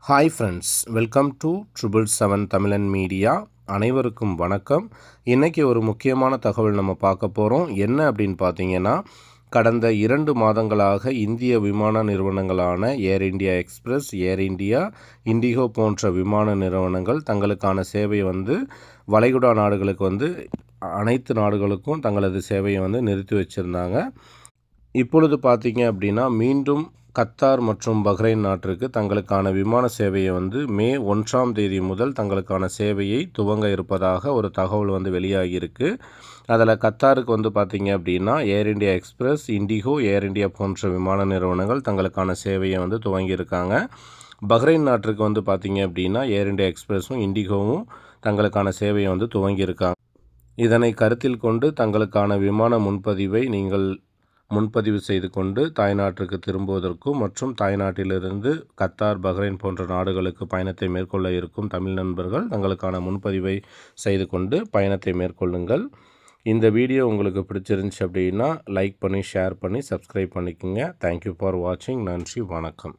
Hi friends, welcome to 777 தமிழன் media. அனைவருக்கும் வணக்கம். இன்றைக்கி ஒரு முக்கியமான தகவல் நம்ம பார்க்க போகிறோம். என்ன அப்படின்னு பார்த்தீங்கன்னா, கடந்த 2 மாதங்களாக இந்திய விமான நிறுவனங்களான ஏர் இந்தியா எக்ஸ்பிரஸ், ஏர் இந்தியா, இண்டிகோ போன்ற விமான நிறுவனங்கள் தங்களுக்கான சேவையை வளைகுடா நாடுகளுக்கு அனைத்து நாடுகளுக்கும் தங்களது சேவையை நிறுத்தி வச்சுருந்தாங்க. இப்பொழுது பார்த்தீங்க அப்படின்னா மீண்டும் கத்தார் மற்றும் பஹ்ரைன் நாட்டிற்கு தங்களுக்கான விமான சேவையை மே 1ஆம் தேதி முதல் தங்களுக்கான சேவையை துவங்க இருப்பதாக ஒரு தகவல் வெளியாகியிருக்கு. அதில் கத்தாருக்கு பார்த்தீங்க அப்படின்னா ஏர் இந்தியா எக்ஸ்பிரஸ், இண்டிகோ, ஏர் இந்தியா போன்ற விமான நிறுவனங்கள் தங்களுக்கான சேவையை துவங்கியிருக்காங்க. பஹ்ரைன் நாட்டிற்கு பார்த்தீங்க அப்படின்னா ஏர் இந்தியா எக்ஸ்பிரஸும் இண்டிகோவும் தங்களுக்கான சேவையை துவங்கியிருக்காங்க. இதனை கருத்தில் கொண்டு தங்களுக்கான விமான முன்பதிவை நீங்கள் முன்பதிவு செய்து கொண்டு தாய்நாட்டிற்கு திரும்புவதற்கும் மற்றும் தாய்நாட்டிலிருந்து கத்தார், பஹ்ரைன் போன்ற நாடுகளுக்கு பயணத்தை மேற்கொள்ள இருக்கும் தமிழ் நண்பர்கள் தங்களுக்கான முன்பதிவை செய்து கொண்டு பயணத்தை மேற்கொள்ளுங்கள். இந்த வீடியோ உங்களுக்கு பிடிச்சிருந்துச்சு அப்படின்னா லைக் பண்ணி, ஷேர் பண்ணி, சப்ஸ்கிரைப் பண்ணிக்கோங்க. தேங்க்யூ ஃபார் வாட்சிங். நன்றி, வணக்கம்.